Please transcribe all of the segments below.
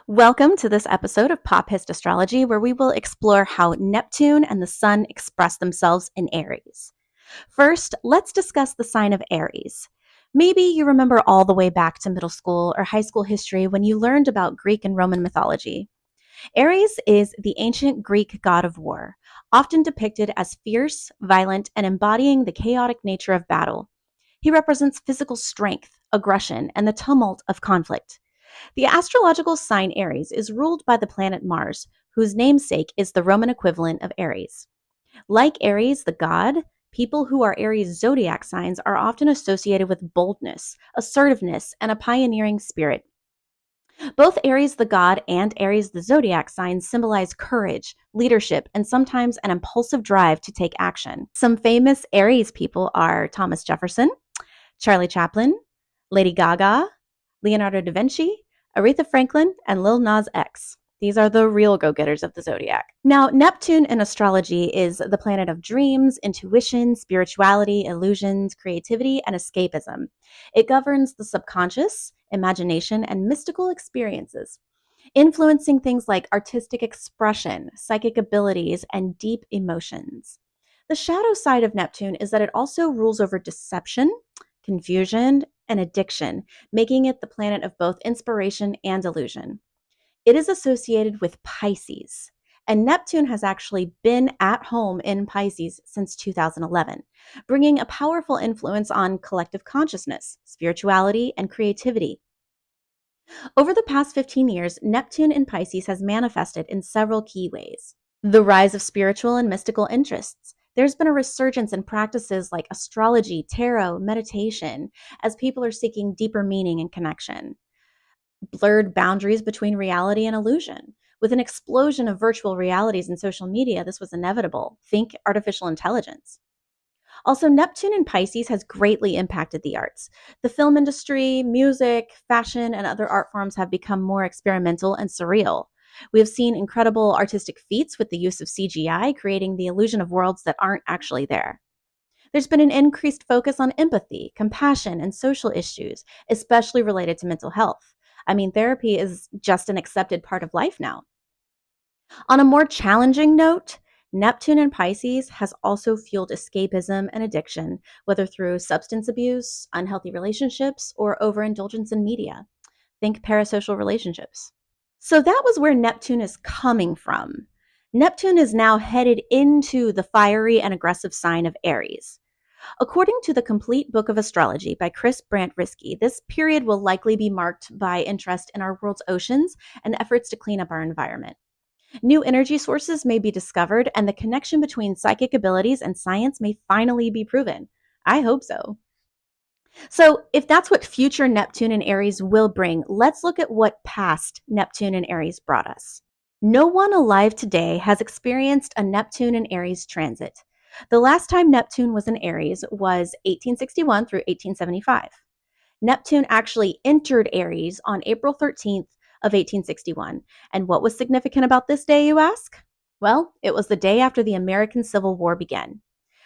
Welcome to this episode of Pop Hist Astrology, where we will explore how Neptune and the Sun express themselves in Aries. First, let's discuss the sign of Aries. Maybe you remember all the way back to middle school or high school history when you learned about Greek and Roman mythology. Aries is the ancient Greek god of war, often depicted as fierce, violent, and embodying the chaotic nature of battle. He represents physical strength, aggression, and the tumult of conflict. The astrological sign Aries is ruled by the planet Mars, whose namesake is the Roman equivalent of Aries. Like Aries, the god, people who are Aries zodiac signs are often associated with boldness, assertiveness, and a pioneering spirit. Both Aries the god and Aries the zodiac sign symbolize courage, leadership, and sometimes an impulsive drive to take action. Some famous Aries people are Thomas Jefferson, Charlie Chaplin, Lady Gaga, Leonardo da Vinci, Aretha Franklin, and Lil Nas X. These are the real go-getters of the zodiac. Now, Neptune in astrology is the planet of dreams, intuition, spirituality, illusions, creativity, and escapism. It governs the subconscious, imagination, and mystical experiences, influencing things like artistic expression, psychic abilities, and deep emotions. The shadow side of Neptune is that it also rules over deception, confusion, and addiction, making it the planet of both inspiration and illusion. It is associated with Pisces, and Neptune has actually been at home in Pisces since 2011, bringing a powerful influence on collective consciousness, spirituality, and creativity. Over the past 15 years, Neptune in Pisces has manifested in several key ways. The rise of spiritual and mystical interests. There's been a resurgence in practices like astrology, tarot, meditation, as people are seeking deeper meaning and connection. Blurred boundaries between reality and illusion. With an explosion of virtual realities and social media, this was inevitable. Think artificial intelligence. Also, Neptune in Pisces has greatly impacted the arts. The film industry, music, fashion, and other art forms have become more experimental and surreal. We have seen incredible artistic feats with the use of CGI, creating the illusion of worlds that aren't actually there. There's been an increased focus on empathy, compassion, and social issues, especially related to mental health. I mean, therapy is just an accepted part of life now. On a more challenging note, Neptune in Pisces has also fueled escapism and addiction, whether through substance abuse, unhealthy relationships, or overindulgence in media. Think parasocial relationships. So that was where Neptune is coming from. Neptune is now headed into the fiery and aggressive sign of Aries. According to the Complete Book of Astrology by Chris Brandt Riskey, this period will likely be marked by interest in our world's oceans and efforts to clean up our environment. New energy sources may be discovered, and the connection between psychic abilities and science may finally be proven. I hope so. So, if that's what future Neptune and Aries will bring, let's look at what past Neptune and Aries brought us. No one alive today has experienced a Neptune and Aries transit. The last time Neptune was in Aries was 1861 through 1875. Neptune actually entered Aries on April 13th of 1861. And what was significant about this day, you ask? Well, it was the day after the American Civil War began.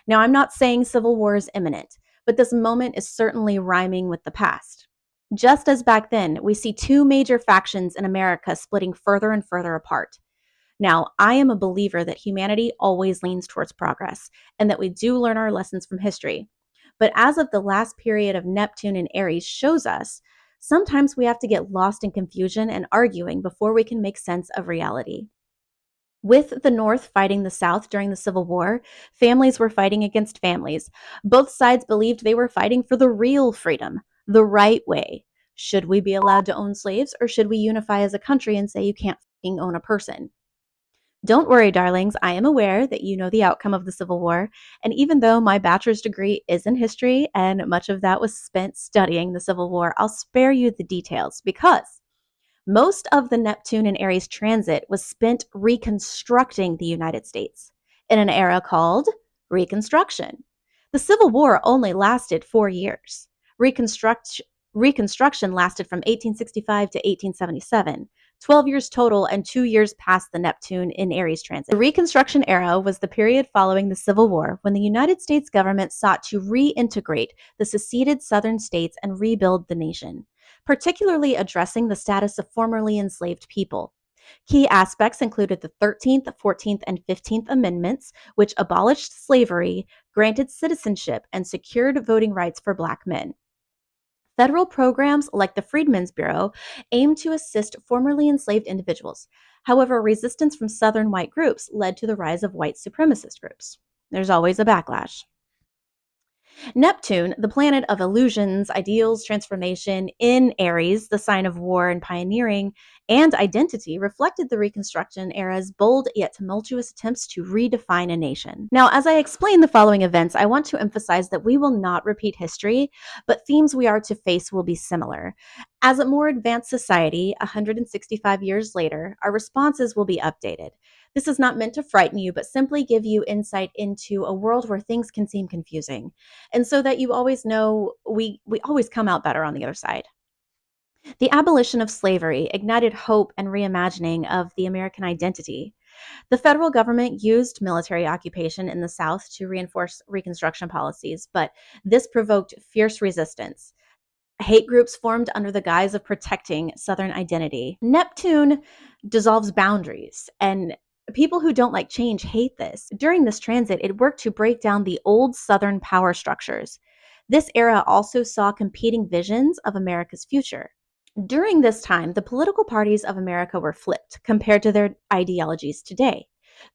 Now, I'm not saying civil war is imminent, but this moment is certainly rhyming with the past. Just as back then, we see two major factions in America splitting further and further apart. Now, I am a believer that humanity always leans towards progress and that we do learn our lessons from history. But as of the last period of Neptune and Aries shows us, sometimes we have to get lost in confusion and arguing before we can make sense of reality. With the North fighting the South during the Civil War, families were fighting against families. Both sides believed they were fighting for the real freedom, the right way. Should we be allowed to own slaves, or should we unify as a country and say you can't fucking own a person? Don't worry, darlings, I am aware that you know the outcome of the Civil War, and even though my bachelor's degree is in history and much of that was spent studying the Civil War, I'll spare you the details because most of the Neptune and Aries transit was spent reconstructing the United States in an era called Reconstruction. The Civil War only lasted 4 years. Reconstruction lasted from 1865 to 1877, 12 years total and 2 years past the Neptune in Aries transit. The Reconstruction era was the period following the Civil War when the United States government sought to reintegrate the seceded southern states and rebuild the nation. particularly addressing the status of formerly enslaved people. Key aspects included the 13th, 14th, and 15th Amendments, which abolished slavery, granted citizenship, and secured voting rights for Black men. Federal programs like the Freedmen's Bureau aim to assist formerly enslaved individuals. However, resistance from Southern white groups led to the rise of white supremacist groups. There's always a backlash. Neptune, the planet of illusions, ideals, transformation, in Aries, the sign of war and pioneering, and identity, reflected the Reconstruction era's bold yet tumultuous attempts to redefine a nation. Now, as I explain the following events, I want to emphasize that we will not repeat history, but themes we are to face will be similar. As a more advanced society, 165 years later, our responses will be updated. This is not meant to frighten you, but simply give you insight into a world where things can seem confusing, and so that you always know we always come out better on the other side. The abolition of slavery ignited hope and reimagining of the American identity. The federal government used military occupation in the South to reinforce Reconstruction policies, but this provoked fierce resistance. Hate groups formed under the guise of protecting Southern identity. Neptune dissolves boundaries, and people who don't like change hate this. During this transit, it worked to break down the old Southern power structures. This era also saw competing visions of America's future. During this time, the political parties of America were flipped compared to their ideologies today.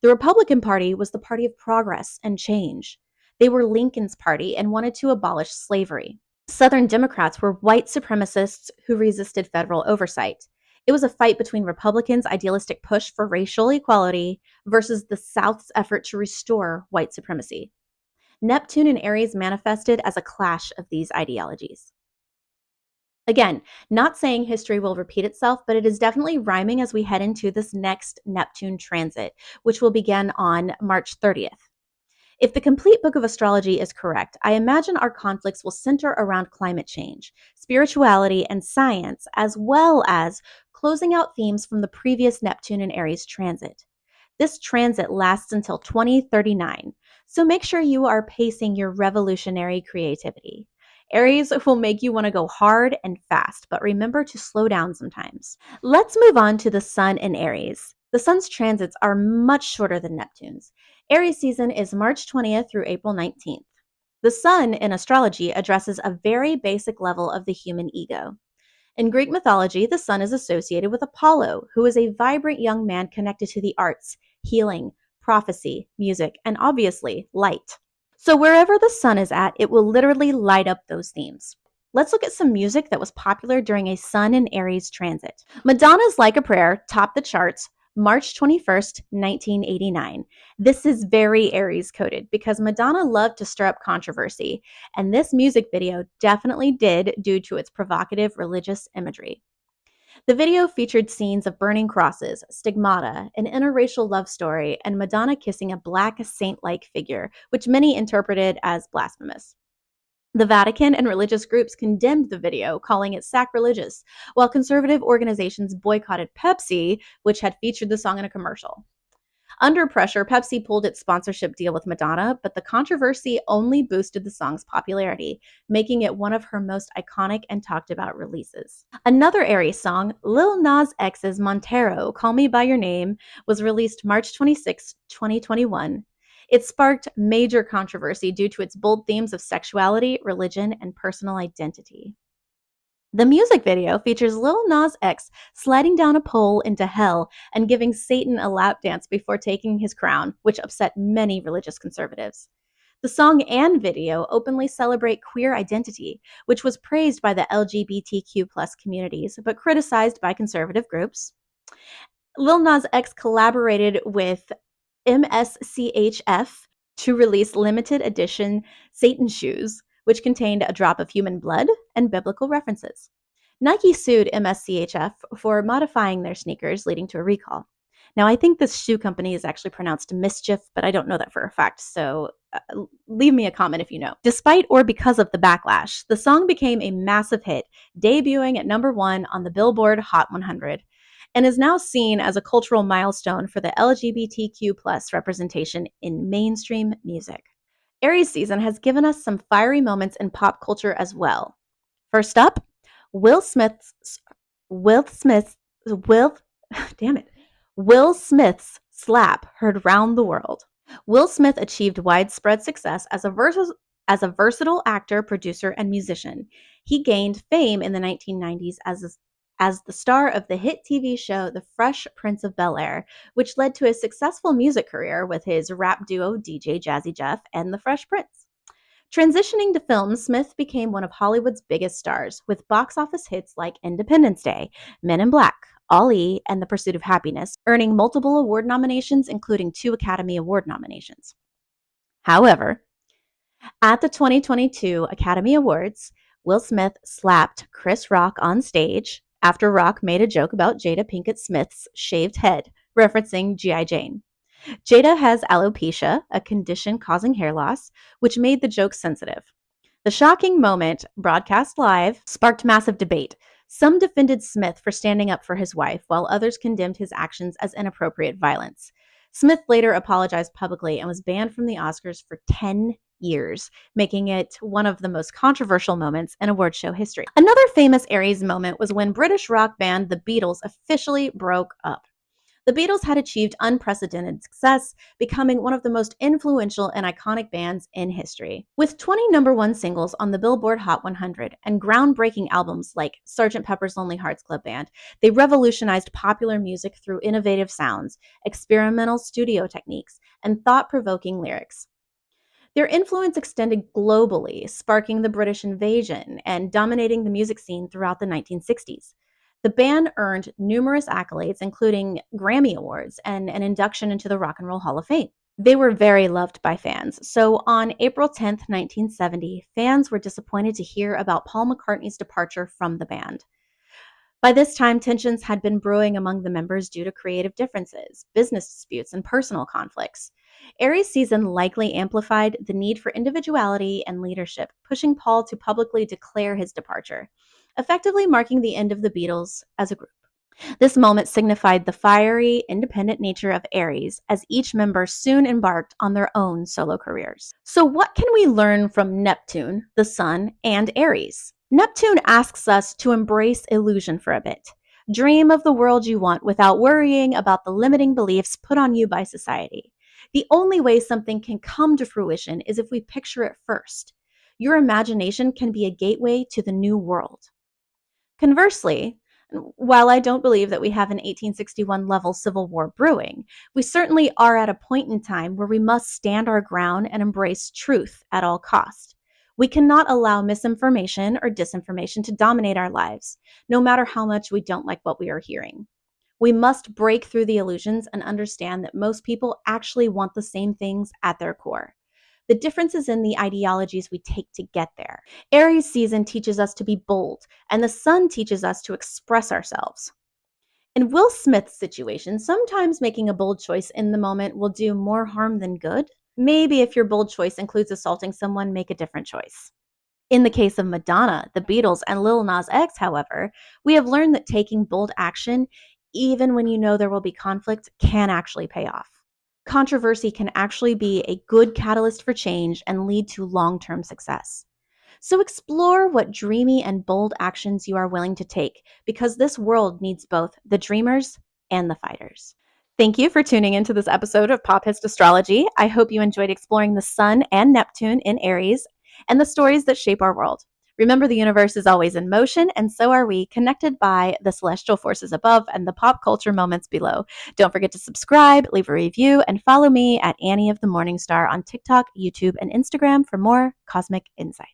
The Republican Party was the party of progress and change. They were Lincoln's party and wanted to abolish slavery. Southern Democrats were white supremacists who resisted federal oversight. It was a fight between Republicans' idealistic push for racial equality versus the South's effort to restore white supremacy. Neptune and Aries manifested as a clash of these ideologies. Again, not saying history will repeat itself, but it is definitely rhyming as we head into this next Neptune transit, which will begin on March 30th. If the complete book of astrology is correct, I imagine our conflicts will center around climate change, spirituality, and science, as well as closing out themes from the previous Neptune and Aries transit. This transit lasts until 2039, so make sure you are pacing your revolutionary creativity. Aries will make you want to go hard and fast, but remember to slow down sometimes. Let's move on to the Sun in Aries. The Sun's transits are much shorter than Neptune's. Aries season is March 20th through April 19th. The Sun in astrology addresses a very basic level of the human ego. In Greek mythology, the Sun is associated with Apollo, who is a vibrant young man connected to the arts, healing, prophecy, music, and obviously, light. So wherever the Sun is at, it will literally light up those themes. Let's look at some music that was popular during a Sun in Aries transit. Madonna's Like a Prayer topped the charts March 21st, 1989. This is very Aries coded because Madonna loved to stir up controversy, and this music video definitely did due to its provocative religious imagery. The video featured scenes of burning crosses, stigmata, an interracial love story, and Madonna kissing a black saint-like figure, which many interpreted as blasphemous. The Vatican and religious groups condemned the video, calling it sacrilegious, while conservative organizations boycotted Pepsi, which had featured the song in a commercial. Under pressure, Pepsi pulled its sponsorship deal with Madonna, but the controversy only boosted the song's popularity, making it one of her most iconic and talked about releases. Another Aries song, Lil Nas X's Montero, Call Me By Your Name, was released March 26, 2021. It sparked major controversy due to its bold themes of sexuality, religion, and personal identity. The music video features Lil Nas X sliding down a pole into hell and giving Satan a lap dance before taking his crown, which upset many religious conservatives. The song and video openly celebrate queer identity, which was praised by the LGBTQ communities, but criticized by conservative groups. Lil Nas X collaborated with MSCHF to release limited edition Satan shoes, which contained a drop of human blood and biblical references. Nike sued MSCHF for modifying their sneakers, leading to a recall. Now, I think this shoe company is actually pronounced Mischief, but I don't know that for a fact, so leave me a comment if you know. Despite or because of the backlash, the song became a massive hit, debuting at #1 on the Billboard Hot 100, and is now seen as a cultural milestone for the LGBTQ representation in mainstream music. Aries season has given us some fiery moments in pop culture as well. First up, Will Smith's Will Smith's Will damn it. Will Smith's slap heard round the world. Will Smith achieved widespread success as a versatile actor, producer, and musician. He gained fame in the 1990s as the star of the hit TV show The Fresh Prince of Bel-Air, which led to a successful music career with his rap duo DJ Jazzy Jeff and The Fresh Prince. Transitioning to film, Smith became one of Hollywood's biggest stars, with box office hits like Independence Day, Men in Black, Ali, and The Pursuit of Happiness, earning multiple award nominations, including 2 Academy Award nominations. However, at the 2022 Academy Awards, Will Smith slapped Chris Rock on stage after Rock made a joke about Jada Pinkett Smith's shaved head, referencing G.I. Jane. Jada has alopecia, a condition causing hair loss, which made the joke sensitive. The shocking moment, broadcast live, sparked massive debate. Some defended Smith for standing up for his wife, while others condemned his actions as inappropriate violence. Smith later apologized publicly and was banned from the Oscars for 10 years, making it one of the most controversial moments in award show history. Another famous Aries moment was when British rock band The Beatles officially broke up. The Beatles had achieved unprecedented success, becoming one of the most influential and iconic bands in history. With 20 number one singles on the Billboard Hot 100 and groundbreaking albums like Sgt. Pepper's Lonely Hearts Club Band, they revolutionized popular music through innovative sounds, experimental studio techniques, and thought-provoking lyrics. Their influence extended globally, sparking the British invasion and dominating the music scene throughout the 1960s. The band earned numerous accolades, including Grammy Awards and an induction into the Rock and Roll Hall of Fame. They were very loved by fans. So on April 10th, 1970, fans were disappointed to hear about Paul McCartney's departure from the band. By this time, tensions had been brewing among the members due to creative differences, business disputes, and personal conflicts. Aries' season likely amplified the need for individuality and leadership, pushing Paul to publicly declare his departure, effectively marking the end of the Beatles as a group. This moment signified the fiery, independent nature of Aries, as each member soon embarked on their own solo careers. So, what can we learn from Neptune, the Sun, and Aries? Neptune asks us to embrace illusion for a bit. Dream of the world you want without worrying about the limiting beliefs put on you by society. The only way something can come to fruition is if we picture it first. Your imagination can be a gateway to the new world. Conversely, while I don't believe that we have an 1861 level civil war brewing, we certainly are at a point in time where we must stand our ground and embrace truth at all cost. We cannot allow misinformation or disinformation to dominate our lives, no matter how much we don't like what we are hearing. We must break through the illusions and understand that most people actually want the same things at their core. The difference is in the ideologies we take to get there. Aries season teaches us to be bold, and the sun teaches us to express ourselves. In Will Smith's situation, sometimes making a bold choice in the moment will do more harm than good. Maybe if your bold choice includes assaulting someone, make a different choice. In the case of Madonna, the Beatles, and Lil Nas X, however, we have learned that taking bold action, even when you know there will be conflict, can actually pay off. Controversy can actually be a good catalyst for change and lead to long-term success. So explore what dreamy and bold actions you are willing to take, because this world needs both the dreamers and the fighters. Thank you for tuning into this episode of Pop Hist Astrology. I hope you enjoyed exploring the Sun and Neptune in Aries and the stories that shape our world. Remember, the universe is always in motion, and so are we, connected by the celestial forces above and the pop culture moments below. Don't forget to subscribe, leave a review, and follow me at Annie of the Morning Star on TikTok, YouTube, and Instagram for more cosmic insight.